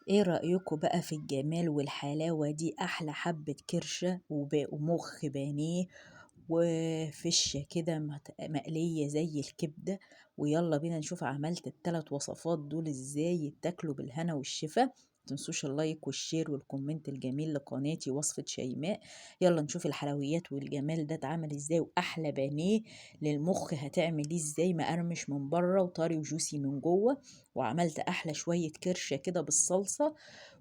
ايه رأيكم بقى في الجمال والحلاوة دي؟ احلى حبة كرشة ومخ بانيه وفشة كده مقلية زي الكبدة. ويلا بينا نشوف عملت الثلاث وصفات دول ازاي يتاكلوا بالهنا والشفا. متنسوش اللايك والشير والكومنت الجميل لقناتي وصفة شيماء. يلا نشوف الحلويات والجمال ده اتعمل ازاي، واحلى بانيه للمخ هتعمليه ازاي مقرمش من بره وطري وجوسي من جوه. وعملت احلى شوية كرشة كده بالصلصة،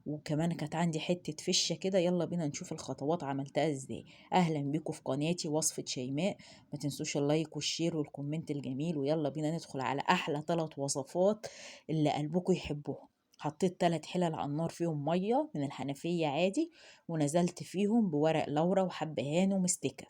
وكمان كانت عندي حتة فشة كده. يلا بينا نشوف الخطوات عملتها ازاي. اهلا بيكم في قناتي وصفة شيماء. ما تنسوش اللايك والشير والكومنت الجميل، ويلا بينا ندخل على احلى 3 وصفات اللي قلبكم يحبوهم. حطيت 3 حلل على النار فيهم مية من الحنفية عادي، ونزلت فيهم بورق لورا وحبهان ومستكة.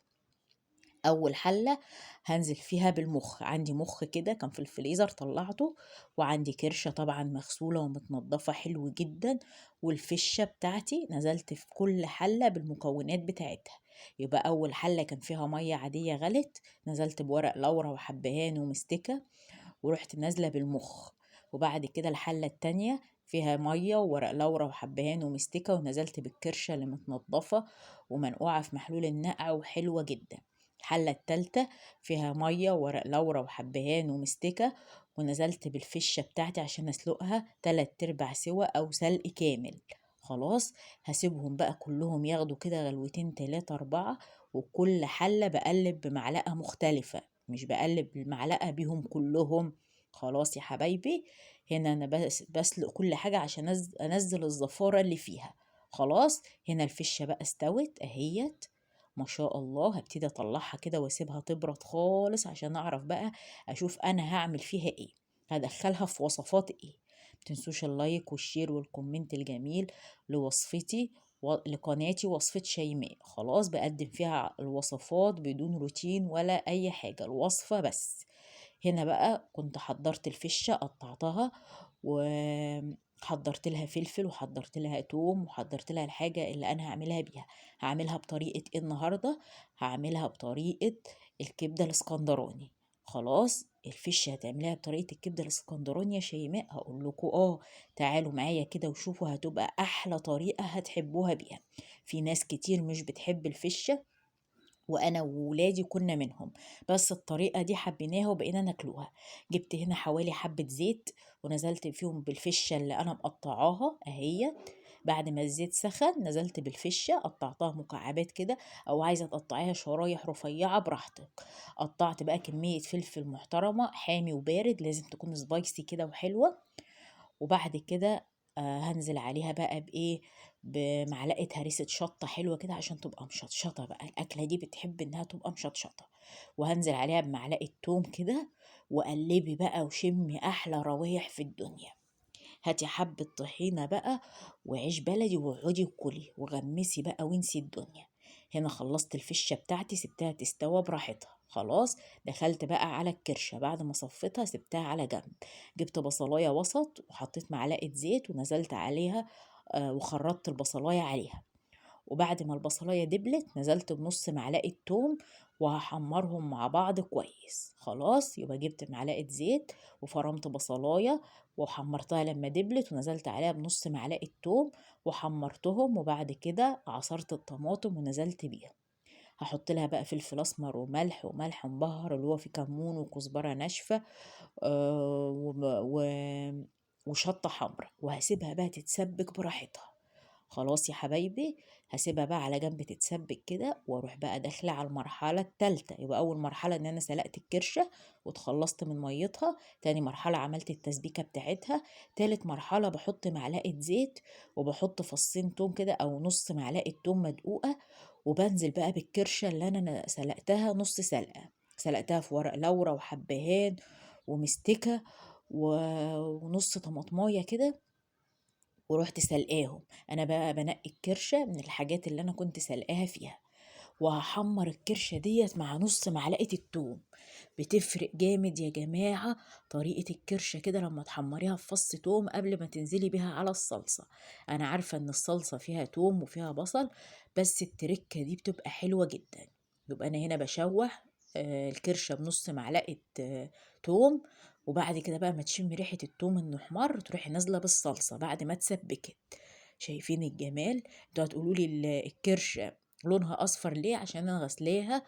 اول حله هنزل فيها بالمخ. عندي مخ كده كان في الفريزر طلعته، وعندي كرشه طبعا مغسوله ومتنضفه حلو جدا، والفشه بتاعتي نزلت في كل حله بالمكونات بتاعتها. يبقى اول حله كان فيها ميه عاديه غلت، نزلت بورق لورا وحبهان ومستكه، ورحت نازله بالمخ. وبعد كده الحله التانية فيها ميه وورق لورا وحبهان ومستكه، ونزلت بالكرشه اللي متنضفه ومنقوعه في محلول النقع وحلوه جدا. الحلة التالتة فيها مية وورق لورا وحبهان ومستكة، ونزلت بالفشة بتاعتي عشان اسلقها 3/4 سوا او سلق كامل. خلاص، هسيبهم بقى كلهم ياخدوا كده غلوتين 3 4، وكل حلة بقلب بمعلقة مختلفة، مش بقلب بالمعلقة بيهم كلهم. خلاص يا حبايبي، هنا انا بس بسلق كل حاجة عشان انزل الزفارة اللي فيها. خلاص، هنا الفشة بقى استوت اهيت ما شاء الله. هبتدي اطلعها كده واسيبها تبرد خالص عشان اعرف بقى اشوف انا هعمل فيها ايه، هدخلها في وصفات ايه. متنسوش اللايك والشير والكومنت الجميل لوصفتي لقناتي وصفة شيماء. خلاص، بقدم فيها الوصفات بدون روتين ولا اي حاجة، الوصفة بس. هنا بقى كنت حضرت الفشة قطعتها، وحضرت لها فلفل وحضرت لها توم وحضرت لها الحاجة اللي أنا هعملها بيها. هعملها بطريقة إيه النهاردة؟ هعملها بطريقة الكبدة الاسكندراني. خلاص، الفشة هتعملها بطريقة الكبدة الاسكندراني يا شيماء؟ هقول لكم تعالوا معايا كده وشوفوا، هتبقى أحلى طريقة هتحبوها بيها. في ناس كتير مش بتحب الفشة، وانا وولادي كنا منهم، بس الطريقه دي حبيناها وبقينا ناكلوها. جبت هنا حوالي حبه زيت، ونزلت فيهم بالفشه اللي انا مقطعاها اهي. بعد ما الزيت سخن نزلت بالفشه، قطعتها مكعبات كده، او عايزه تقطعيها شرايح رفيعه براحتك. قطعت بقى كميه فلفل محترمه، حامي وبارد، لازم تكون سبايسي كده وحلوه. وبعد كده هنزل عليها بقى بإيه، بمعلقة هريسة شطة حلوة كده عشان تبقى مشطشطة. بقى الأكلة دي بتحب إنها تبقى مشطشطة. وهنزل عليها بمعلقة توم كده، وقلبي بقى وشمي أحلى روايح في الدنيا. هاتي حبة طحينة بقى وعيش بلدي، واقعدي وكلي وغمسي بقى وانسي الدنيا. هنا خلصت الفشة بتاعتي، سبتها تستوى براحتها. خلاص، دخلت بقى على الكرشة بعد ما صفيتها سبتها على جنب. جبت بصلاية وسط وحطيت معلقة زيت ونزلت عليها، وخرطت البصلاية عليها. وبعد ما البصلاية دبلت نزلت بنص معلقة توم، وهحمرهم مع بعض كويس. خلاص، يبقى جبت معلقة زيت وفرمت بصلاية وحمرتها لما دبلت، ونزلت عليها بنص معلقة توم وحمرتهم. وبعد كده عصرت الطماطم ونزلت بيها. هحط لها بقى فلفل اسمر وملح مبهر اللي هو فيه كمون وكزبرة ناشفة، آه وم- و- وشطة حمرا، وهسيبها بقى تتسبك براحتها. خلاص يا حبايبي، هسيبها بقى على جنب تتسبك كده، واروح بقى داخله على المرحله التالتة. يبقى اول مرحله ان انا سلقت الكرشه واتخلصت من ميتها، تاني مرحله عملت التسبيكه بتاعتها، تالت مرحله بحط معلقه زيت وبحط فصين توم كده او نص معلقه توم مدقوقه، وبنزل بقى بالكرشه اللي انا سلقتها نص سلقه. سلقتها في ورق لورا وحبهان ومستكه ونص طماطمايه كده، ورحت سلقاهم. انا بقى بنقي الكرشه من الحاجات اللي انا كنت سلقاها فيها، وهحمر الكرشه ديت مع نص معلقه التوم. بتفرق جامد يا جماعه طريقه الكرشه كده لما تحمريها في فص توم قبل ما تنزلي بيها على الصلصه. انا عارفه ان الصلصه فيها توم وفيها بصل، بس التركه دي بتبقى حلوه جدا. يبقى انا هنا بشوح الكرشه بنص معلقه توم، وبعد كده بقى ما تشمي ريحة التوم انه احمر تروحي نازلة بالصلصة بعد ما اتسبكت. شايفين الجمال؟ انتوا هتقولوا لي الكرشة لونها اصفر ليه؟ عشان انا غسلاها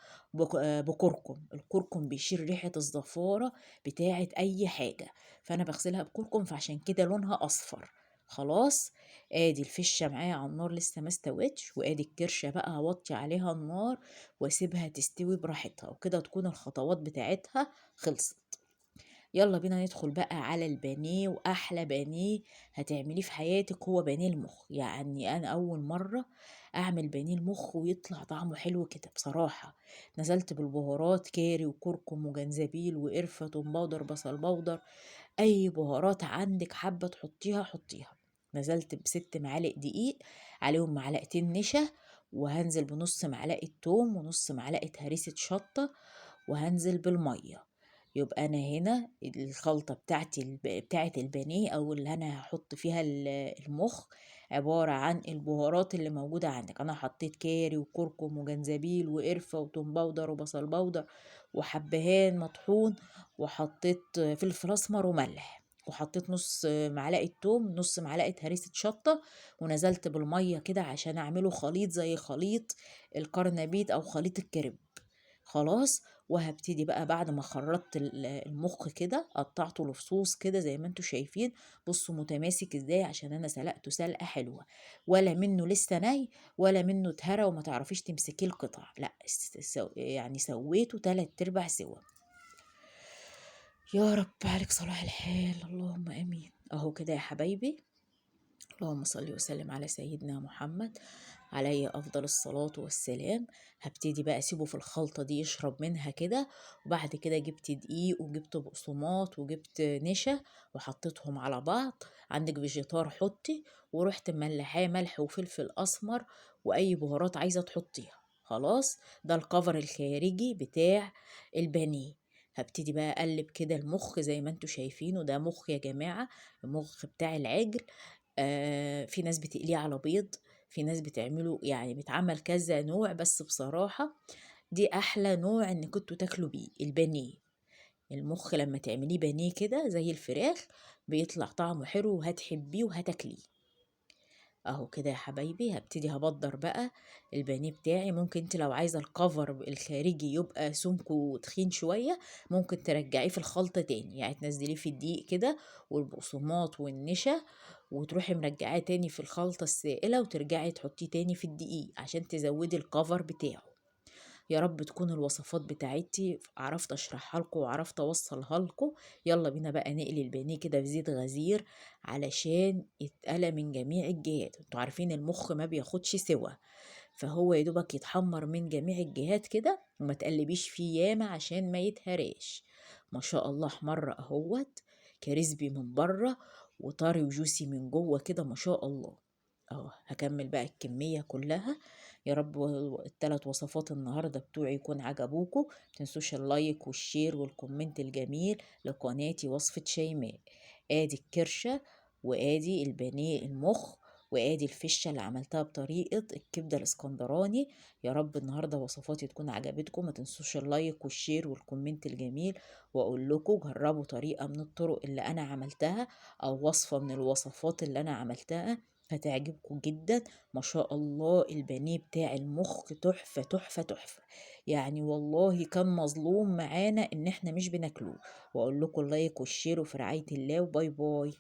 بكركم. الكركم بيشيل ريحة الزفارة بتاعة اي حاجة، فانا بغسلها بكركم فعشان كده لونها اصفر. خلاص. ادي الفشة معايا على النار لسه ما استوتش، وادي الكرشة بقى هوطي عليها النار واسيبها تستوي براحتها، وكده تكون الخطوات بتاعتها خلصت. يلا بينا ندخل بقى على البانيه، واحلى بانيه هتعمليه في حياتك هو بانيه المخ. يعني انا اول مره اعمل بانيه المخ ويطلع طعمه حلو كده بصراحه. نزلت بالبهارات كاري وكركم وجنزبيل وقرفه توم باودر بصل باودر، اي بهارات عندك حابه تحطيها حطيها. نزلت ب6 معالق دقيق، عليهم معلقتين نشا، وهنزل بنص معلقه توم ونص معلقه هريسه شطه، وهنزل بالميه. يبقى انا هنا الخلطه بتاعت البانيه او اللي انا هحط فيها المخ عباره عن البهارات اللي موجوده عندك. انا حطيت كاري وكركم وجنزبيل وقرفه وتوم باودر وبصل باودر وحبهان مطحون، وحطيت فلفل اسمر وملح، وحطيت نص معلقه توم نص معلقه هريسه شطه، ونزلت بالميه كده عشان اعمله خليط زي خليط الكرنبيت او خليط الكريب. خلاص. وهبتدي بقى بعد ما خرطت المخ كده قطعته لفصوص كده زي ما انتوا شايفين. بصوا متماسك ازاي، عشان انا سلقته سلقه حلوه، ولا منه لسه ني ولا منه اتهرى وما تعرفيش تمسكيه القطع، لا يعني سويته 3/4 سوا. يا رب عليك صلاح الحال، اللهم امين. اهو كده يا حبايبي. اللهم صل وسلم على سيدنا محمد عليه أفضل الصلاة والسلام. هبتدي بقى أسيبه في الخلطة دي يشرب منها كده، وبعد كده جبت دقيق وجبت بقسماط وجبت نشا وحطيتهم على بعض. عندك فيجيتار حطي، ورحت ملحاه ملح وفلفل أسمر وأي بهارات عايزة تحطيها. خلاص. ده الكفر الخارجي بتاع البانيه. هبتدي بقى اقلب كده المخ زي ما انتوا شايفينه، ده مخ يا جماعة، المخ بتاع العجل. في ناس بتقليه على بيض، في ناس بتعمله يعني بتعمل كذا نوع، بس بصراحة دي أحلى نوع إن كنتوا تاكلوا بيه البانيه. المخ لما تعمليه بانيه كده زي الفراخ بيطلع طعمه حلو وهتحبيه وهتاكليه. اهو كده يا حبايبي. هبتدي هبدر بقى البانيه بتاعي. ممكن انت لو عايزه الكفر الخارجي يبقى سمكه تخين شويه ممكن ترجعيه في الخلطه تاني، يعني تنزليه في الدقيق كده والبقسماط والنشا، وتروحي مرجعاه تاني في الخلطه السائله وترجعي تحطيه تاني في الدقيق عشان تزودي الكفر بتاعه. يا رب تكون الوصفات بتاعتي عرفت اشرحها لكم وعرفت اوصلها لكم. يلا بينا بقى نقلي البانيه كده في زيت غزير علشان يتقلى من جميع الجهات. انتوا عارفين المخ ما بياخدش سوا، فهو يا دوبك يتحمر من جميع الجهات كده، وما تقلبيش فيه ياما عشان ما يتهراش. ما شاء الله احمر اهوت، كريسبي من بره وطري وجوسي من جوه كده ما شاء الله. اهو هكمل بقى الكمية كلها. يا رب الثلاث وصفات النهاردة بتوعي يكون عجبوكم. متنسوش اللايك والشير والكومنت الجميل لقناتي وصفة شيماء. ادي الكرشة، وادي البانيه المخ، وادي الفشة اللي عملتها بطريقة الكبدة الاسكندراني. يا رب النهاردة وصفاتي تكون عجبتكم. ما تنسوش اللايك والشير والكومنت الجميل، واقول لكم جربوا طريقة من الطرق اللي انا عملتها او وصفة من الوصفات اللي انا عملتها هتعجبكم جدا. ما شاء الله البانيه بتاع المخ تحفة تحفة تحفة، يعني والله كان مظلوم معانا ان احنا مش بناكلوه. واقول لكم اللايك والشير وفي رعاية الله، وباي باي.